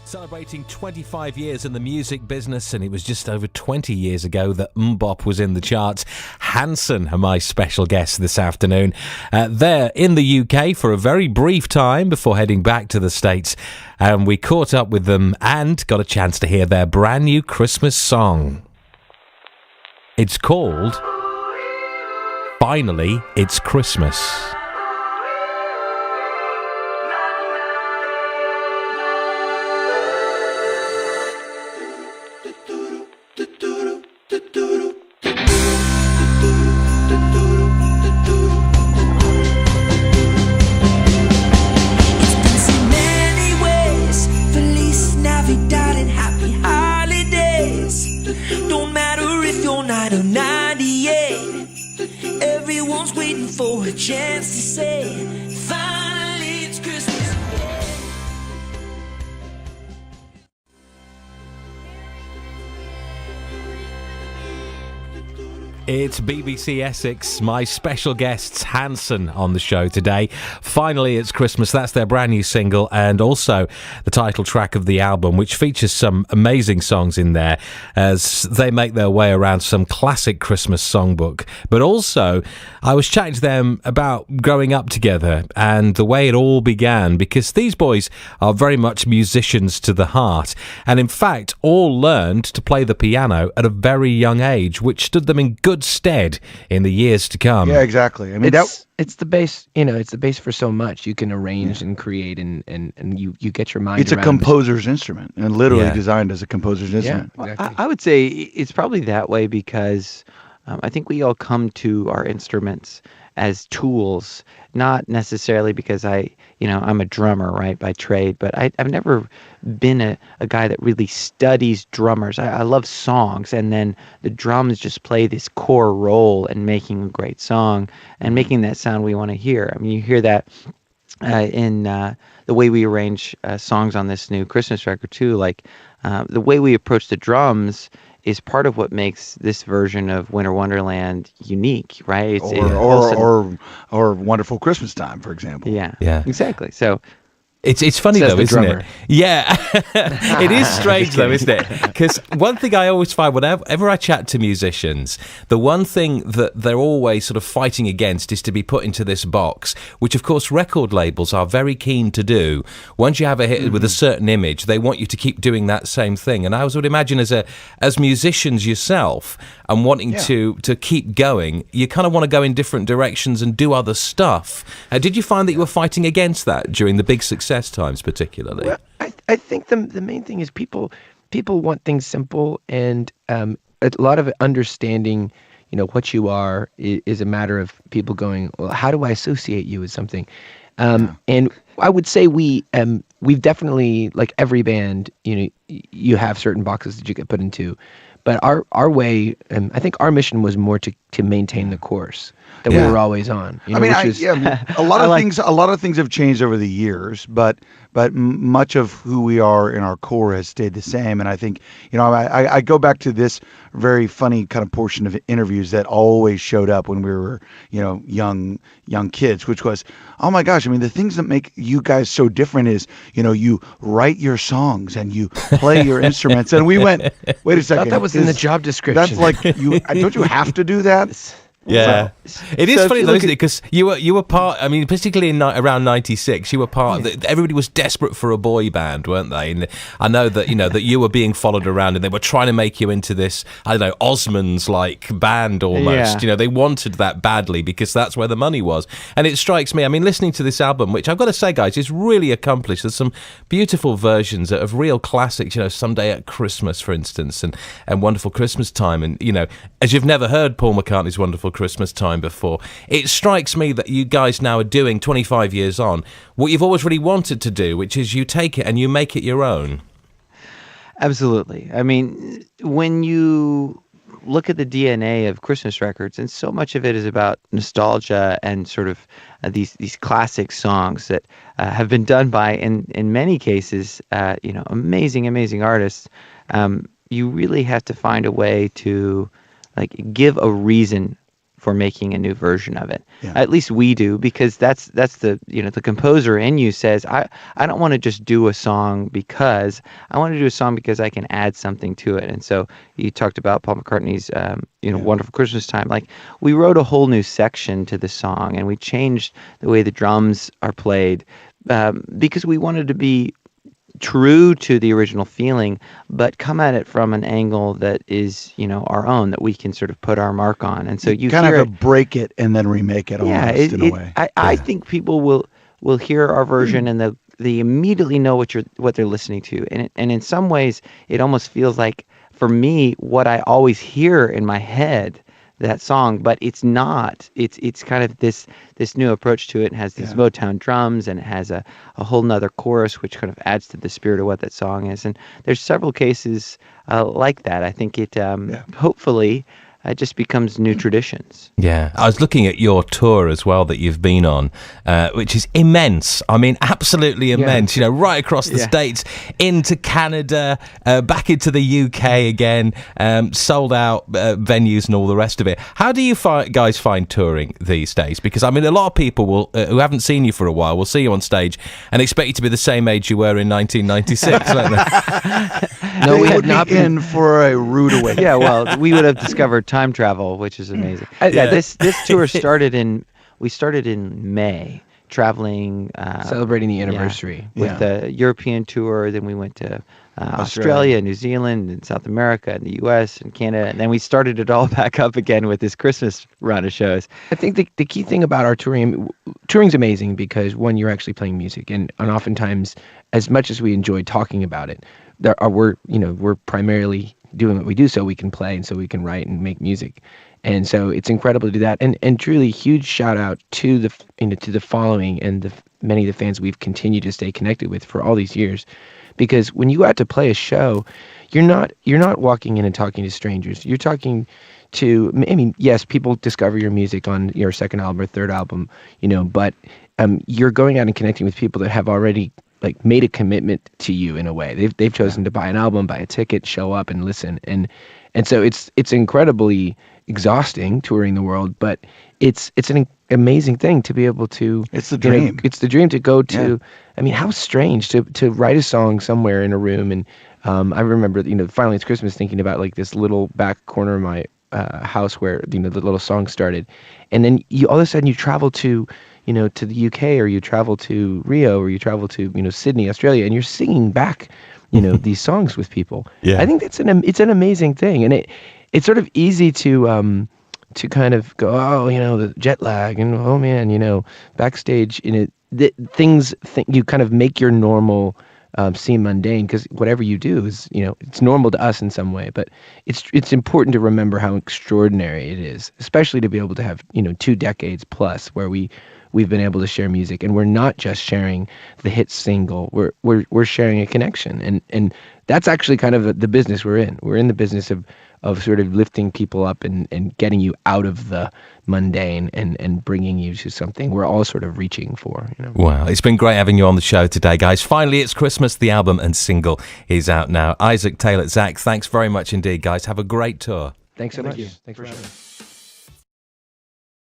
Celebrating 25 years in the music business, and it was just over 20 years ago that Mbop was in the charts. HANSON are my special guests this afternoon. They're in the UK for a very brief time before heading back to the States, and we caught up with them and got a chance to hear their brand new Christmas song. It's called Finally It's Christmas. Everyone's waiting for a chance to say, finally it's Christmas. It's BBC Essex, my special guests, HANSON, on the show today. Finally, it's Christmas. That's their brand new single and also the title track of the album, which features some amazing songs in there as they make their way around some classic Christmas songbook. But also, I was chatting to them about growing up together and the way it all began, because these boys are very much musicians to the heart, and in fact, all learned to play the piano at a very young age, which stood them in good stead in the years to come. Yeah, exactly. I mean, it's the base, it's the base for so much. You can arrange and create and you get your mind it's around a composer's instrument and literally designed as a composer's instrument. Yeah, exactly. I would say it's probably that way because I think we all come to our instruments as tools, not necessarily because I'm a drummer, right, by trade, but I've never been a guy that really studies drummers. I love songs, and then the drums just play this core role in making a great song and making that sound we want to hear. I mean, you hear that in the way we arrange songs on this new Christmas record too. Like the way we approach the drums is part of what makes this version of Winter Wonderland unique, right? Or Wonderful Christmas Time, for example. Yeah, exactly. So it's funny though, isn't drummer. it? Yeah, it is strange though, isn't it? Because one thing I always find whenever I chat to musicians, the one thing that they're always sort of fighting against is to be put into this box, which of course record labels are very keen to do. Once you have a hit with a certain image, they want you to keep doing that same thing. And I would imagine as musicians yourself and wanting to keep going, you kind of want to go in different directions and do other stuff. Did you find that you were fighting against that during the big success times particularly? Well, I think the main thing is people want things simple, and a lot of understanding what you are is a matter of people going, well, how do I associate you with something? And I would say we've definitely, like every band, you have certain boxes that you get put into, but our way, I think our mission was more to maintain the course that we were always on. A lot of things have changed over the years, but much of who we are in our core has stayed the same. And I think, I go back to this very funny kind of portion of interviews that always showed up when we were, young kids, which was, oh my gosh, I mean, the things that make you guys so different is, you write your songs and you play your instruments. And we went, wait a second. I thought that was in the job description. That's like, don't you have to do that? Yeah, it is funny though, isn't it? Because you were part. I mean, particularly around '96, you were part. Everybody was desperate for a boy band, weren't they? And I know that that you were being followed around, and they were trying to make you into this, I don't know, Osmonds like band almost. Yeah. They wanted that badly because that's where the money was. And it strikes me. I mean, listening to this album, which I've got to say, guys, is really accomplished. There's some beautiful versions of real classics. Someday at Christmas, for instance, and Wonderful Christmas Time, and as you've never heard Paul McCartney's Wonderful Christmas Time before, it strikes me that you guys now are doing 25 years on what you've always really wanted to do, which is you take it and you make it your own. Absolutely. I mean, when you look at the DNA of Christmas records, and so much of it is about nostalgia and sort of these classic songs that have been done by, in many cases, amazing artists. You really have to find a way to give a reason for making a new version of it. Yeah. At least we do, because that's the the composer in you says, I don't want to just do a song because I want to do a song because I can add something to it. And so you talked about Paul McCartney's Wonderful Christmas Time. Like, we wrote a whole new section to the song, and we changed the way the drums are played because we wanted to be true to the original feeling, but come at it from an angle that is, our own, that we can sort of put our mark on. And so you kind hear of break it and then remake it almost in a way. I think people will hear our version and they immediately know what they're listening to. And in some ways, it almost feels like, for me, what I always hear in my head, that song, but it's not. It's kind of this new approach to it. It has these Motown drums, and it has a whole nother chorus, which kind of adds to the spirit of what that song is. And there's several cases like that. I think it hopefully just becomes new traditions. Yeah, I was looking at your tour as well that you've been on, which is immense. I mean, absolutely immense. Right across the States, into Canada, back into the UK again, sold out venues and all the rest of it. How do you guys find touring these days? Because, I mean, a lot of people will who haven't seen you for a while will see you on stage and expect you to be the same age you were in 1996, won't they? No, we would not be in for a rude awakening. Yeah, well, we would have discovered time travel, which is amazing. This tour started in May, traveling, celebrating the anniversary with the European tour. Then we went to Australia, New Zealand, and South America, and the US, and Canada, and then we started it all back up again with this Christmas run of shows. I think the key thing about our touring's amazing because, one, you're actually playing music, and oftentimes, as much as we enjoy talking about it, we're primarily doing what we do so we can play and so we can write and make music. And so it's incredible to do that. And truly huge shout out to the following and many of the fans we've continued to stay connected with for all these years. Because when you go out to play a show, you're not walking in and talking to strangers. You're talking to, I mean, yes, people discover your music on your second album or third album, but you're going out and connecting with people that have already made a commitment to you in a way. They've chosen to buy an album, buy a ticket, show up and listen. And so it's incredibly exhausting touring the world, but it's an amazing thing to be able to. It's the dream. It's the dream to go to. Yeah. I mean, how strange to write a song somewhere in a room. And I remember, Finally It's Christmas, thinking about this little back corner of my house where the little song started, and then all of a sudden you travel to to the UK, or you travel to Rio, or you travel to Sydney, Australia, and you're singing back these songs with people. Yeah. I think it's an amazing thing, and it's sort of easy to kind of go, the jet lag, and oh man, backstage you kind of make your normal seem mundane, because whatever you do is it's normal to us in some way, but it's important to remember how extraordinary it is, especially to be able to have 2 decades plus where we've been able to share music, and we're not just sharing the hit single, we're sharing a connection, and that's actually kind of the business we're in. We're in the business of sort of lifting people up and getting you out of the mundane and bringing you to something we're all sort of reaching for. Wow, it's been great having you on the show today, guys. Finally, it's Christmas. The album and single is out now. Isaac, Taylor, Zach, thanks very much indeed, guys. Have a great tour. Thanks so much. Thanks for having me.